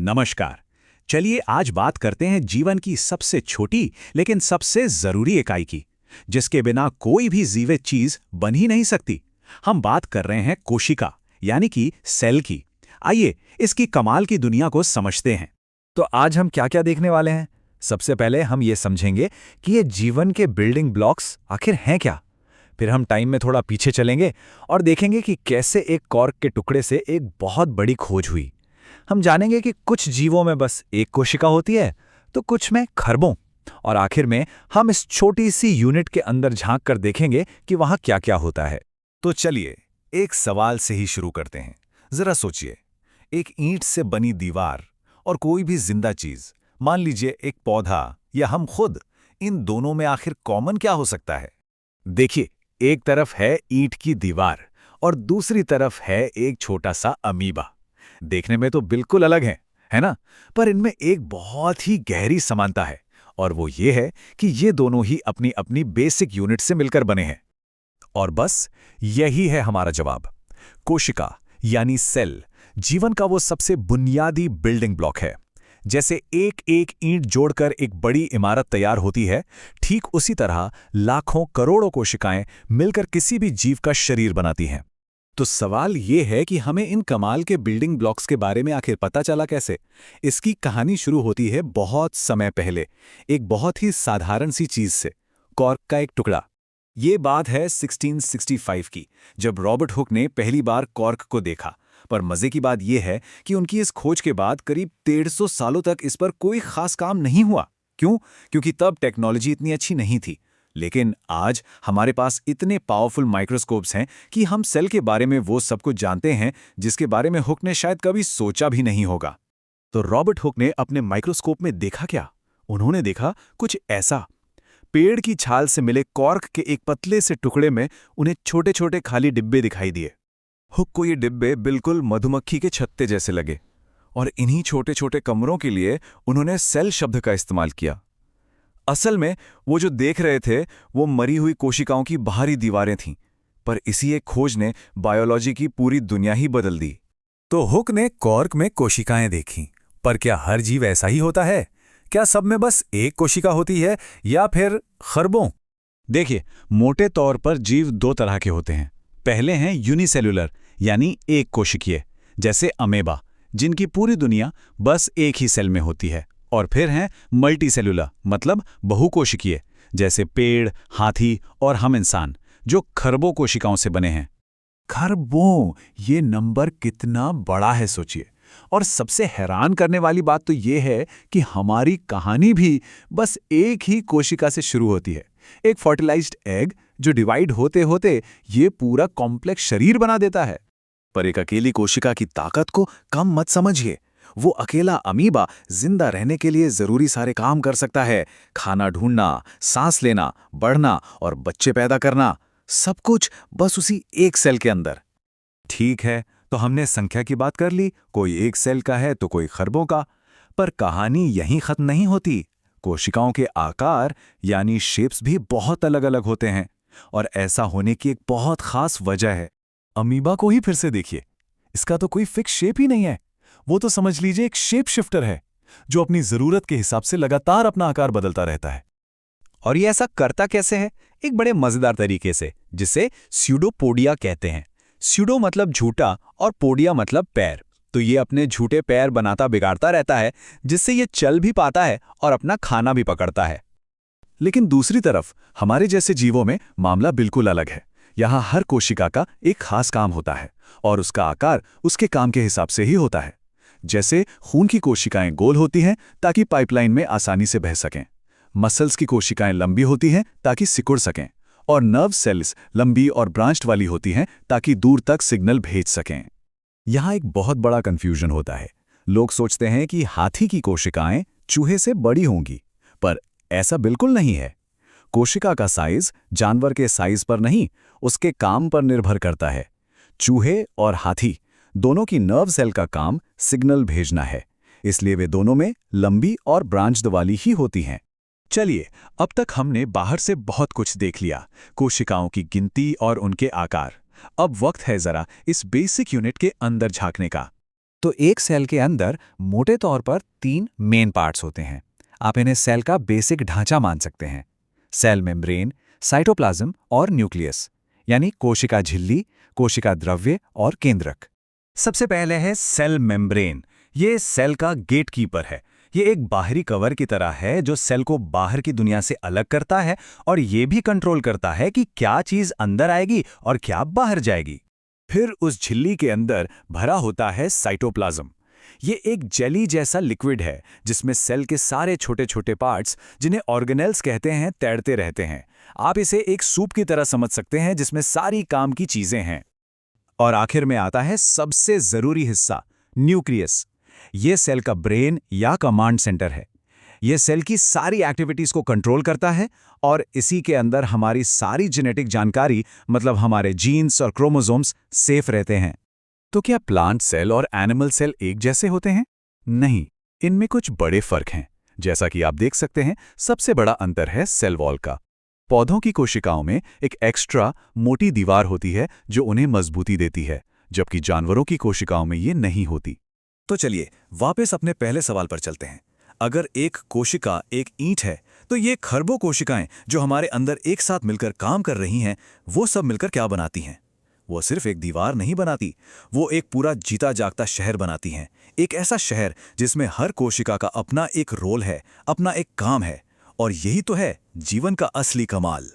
नमस्कार। चलिए आज बात करते हैं जीवन की सबसे छोटी लेकिन सबसे जरूरी इकाई की, जिसके बिना कोई भी जीवित चीज बन ही नहीं सकती। हम बात कर रहे हैं कोशिका यानी कि सेल की। आइए इसकी कमाल की दुनिया को समझते हैं। तो आज हम क्या क्या देखने वाले हैं? सबसे पहले हम ये समझेंगे कि ये जीवन के बिल्डिंग ब्लॉक्स आखिर हैं क्या। फिर हम टाइम में थोड़ा पीछे चलेंगे और देखेंगे कि कैसे एक कॉर्क के टुकड़े से एक बहुत बड़ी खोज हुई। हम जानेंगे कि कुछ जीवों में बस एक कोशिका होती है, तो कुछ में खरबों। और आखिर में हम इस छोटी सी यूनिट के अंदर झांक कर देखेंगे कि वहां क्या क्या होता है। तो चलिए एक सवाल से ही शुरू करते हैं। जरा सोचिए, एक ईंट से बनी दीवार और कोई भी जिंदा चीज, मान लीजिए एक पौधा या हम खुद, इन दोनों में आखिर कॉमन क्या हो सकता है? देखिए, एक तरफ है ईंट की दीवार और दूसरी तरफ है एक छोटा सा अमीबा। देखने में तो बिल्कुल अलग है ना? पर इनमें एक बहुत ही गहरी समानता है, और वो ये है कि ये दोनों ही अपनी अपनी बेसिक यूनिट से मिलकर बने हैं। और बस यही है हमारा जवाब। कोशिका यानी सेल जीवन का वो सबसे बुनियादी बिल्डिंग ब्लॉक है। जैसे एक एक ईंट जोड़कर एक बड़ी इमारत तैयार होती है, ठीक उसी तरह लाखों करोड़ों कोशिकाएं मिलकर किसी भी जीव का शरीर बनाती हैं। तो सवाल ये है कि हमें इन कमाल के बिल्डिंग ब्लॉक्स के बारे में आखिर पता चला कैसे? इसकी कहानी शुरू होती है बहुत समय पहले, एक बहुत ही साधारण सी चीज से, कॉर्क का एक टुकड़ा। ये बात है 1665 की, जब रॉबर्ट हुक ने पहली बार कॉर्क को देखा। पर मजे की बात यह है कि उनकी इस खोज के बाद करीब 150 सालों तक इस पर कोई खास काम नहीं हुआ। क्यों? क्योंकि तब टेक्नोलॉजी इतनी अच्छी नहीं थी। लेकिन आज हमारे पास इतने पावरफुल माइक्रोस्कोप्स हैं कि हम सेल के बारे में वो सब कुछ जानते हैं जिसके बारे में हुक ने शायद कभी सोचा भी नहीं होगा। तो रॉबर्ट हुक ने अपने माइक्रोस्कोप में देखा क्या? उन्होंने देखा कुछ ऐसा। पेड़ की छाल से मिले कॉर्क के एक पतले से टुकड़े में उन्हें छोटे छोटे खाली डिब्बे दिखाई दिए। हुक को ये डिब्बे बिल्कुल मधुमक्खी के छत्ते जैसे लगे, और इन्हीं छोटे छोटे कमरों के लिए उन्होंने सेल शब्द का इस्तेमाल किया। असल में वो जो देख रहे थे वो मरी हुई कोशिकाओं की बाहरी दीवारें थीं, पर इसी एक खोज ने बायोलॉजी की पूरी दुनिया ही बदल दी। तो हुक ने कॉर्क में कोशिकाएं देखीं, पर क्या हर जीव ऐसा ही होता है? क्या सब में बस एक कोशिका होती है या फिर खरबों? देखिए, मोटे तौर पर जीव दो तरह के होते हैं। पहले हैं यूनिसेल्युलर यानी एक कोशिकीय, जैसे अमेबा, जिनकी पूरी दुनिया बस एक ही सेल में होती है। और फिर हैं मल्टीसेल्युलर मतलब बहुकोशिकीय, जैसे पेड़, हाथी और हम इंसान, जो खरबों कोशिकाओं से बने हैं। खरबों, ये नंबर कितना बड़ा है सोचिए। और सबसे हैरान करने वाली बात तो ये है कि हमारी कहानी भी बस एक ही कोशिका से शुरू होती है, एक फर्टिलाइज्ड एग जो डिवाइड होते होते ये पूरा कॉम्प्लेक्स शरीर बना देता है। पर एक अकेली कोशिका की ताकत को कम मत समझिए। वो अकेला अमीबा जिंदा रहने के लिए जरूरी सारे काम कर सकता है। खाना ढूंढना, सांस लेना, बढ़ना और बच्चे पैदा करना, सब कुछ बस उसी एक सेल के अंदर। ठीक है, तो हमने संख्या की बात कर ली, कोई एक सेल का है तो कोई खरबों का। पर कहानी यहीं खत्म नहीं होती। कोशिकाओं के आकार यानी शेप्स भी बहुत अलग अलग होते हैं, और ऐसा होने की एक बहुत खास वजह है। अमीबा को ही फिर से देखिए, इसका तो कोई फिक्स शेप ही नहीं है। वो तो समझ लीजिए एक शेप शिफ्टर है, जो अपनी जरूरत के हिसाब से लगातार अपना आकार बदलता रहता है। और ये ऐसा करता कैसे है? एक बड़े मजेदार तरीके से, जिसे स्यूडोपोडिया कहते हैं। स्यूडो मतलब झूठा और पोडिया मतलब पैर। तो ये अपने झूठे पैर बनाता बिगाड़ता रहता है, जिससे ये चल भी पाता है और अपना खाना भी पकड़ता है। लेकिन दूसरी तरफ हमारे जैसे जीवों में मामला बिल्कुल अलग है। यहाँ हर कोशिका का एक खास काम होता है, और उसका आकार उसके काम के हिसाब से ही होता है। जैसे खून की कोशिकाएं गोल होती हैं ताकि पाइपलाइन में आसानी से बह सकें, मसल्स की कोशिकाएं लंबी होती हैं ताकि सिकुड़ सकें, और नर्व सेल्स लंबी और ब्रांच्ड वाली होती हैं ताकि दूर तक सिग्नल भेज सकें। यहाँ एक बहुत बड़ा कंफ्यूजन होता है। लोग सोचते हैं कि हाथी की कोशिकाएं चूहे से बड़ी होंगी, पर ऐसा बिल्कुल नहीं है। कोशिका का साइज जानवर के साइज पर नहीं, उसके काम पर निर्भर करता है। चूहे और हाथी दोनों की नर्व सेल का काम सिग्नल भेजना है, इसलिए वे दोनों में लंबी और ब्रांच्ड वाली ही होती हैं। चलिए, अब तक हमने बाहर से बहुत कुछ देख लिया, कोशिकाओं की गिनती और उनके आकार। अब वक्त है जरा इस बेसिक यूनिट के अंदर झांकने का। तो एक सेल के अंदर मोटे तौर पर 3 मेन पार्ट्स होते हैं। आप इन्हें सेल का बेसिक ढांचा मान सकते हैं। सेल मेम्ब्रेन, साइटोप्लाज्म और न्यूक्लियस, यानी कोशिका झिल्ली, कोशिका द्रव्य और केंद्रक। सबसे पहले है सेल मेम्ब्रेन। ये सेल का गेटकीपर है। ये एक बाहरी कवर की तरह है जो सेल को बाहर की दुनिया से अलग करता है और ये भी कंट्रोल करता है कि क्या चीज अंदर आएगी और क्या बाहर जाएगी। फिर उस झिल्ली के अंदर भरा होता है साइटोप्लाज्म। ये एक जेली जैसा लिक्विड है जिसमें सेल के सारे छोटे छोटे पार्ट्स, जिन्हें ऑर्गेनेल्स कहते हैं, तैरते रहते हैं। आप इसे एक सूप की तरह समझ सकते हैं जिसमें सारी काम की चीजें हैं। और आखिर में आता है सबसे जरूरी हिस्सा, न्यूक्लियस। ये सेल का ब्रेन या कमांड सेंटर है। ये सेल की सारी एक्टिविटीज को कंट्रोल करता है और इसी के अंदर हमारी सारी जेनेटिक जानकारी, मतलब हमारे जीन्स और क्रोमोसोम्स, सेफ रहते हैं। तो क्या प्लांट सेल और एनिमल सेल एक जैसे होते हैं? नहीं, इनमें कुछ बड़े फर्क हैं। जैसा कि आप देख सकते हैं, सबसे बड़ा अंतर है सेल वॉल का। पौधों की कोशिकाओं में एक एक्स्ट्रा मोटी दीवार होती है जो उन्हें मजबूती देती है, जबकि जानवरों की कोशिकाओं में ये नहीं होती। तो चलिए वापस अपने पहले सवाल पर चलते हैं। अगर एक कोशिका एक ईंट है, तो ये खरबों कोशिकाएं जो हमारे अंदर एक साथ मिलकर काम कर रही हैं, वो सब मिलकर क्या बनाती हैं? वो सिर्फ एक दीवार नहीं बनाती, वो एक पूरा जीता जागता शहर बनाती हैं। एक ऐसा शहर जिसमें हर कोशिका का अपना एक रोल है, अपना एक काम है। और यही तो है जीवन का असली कमाल।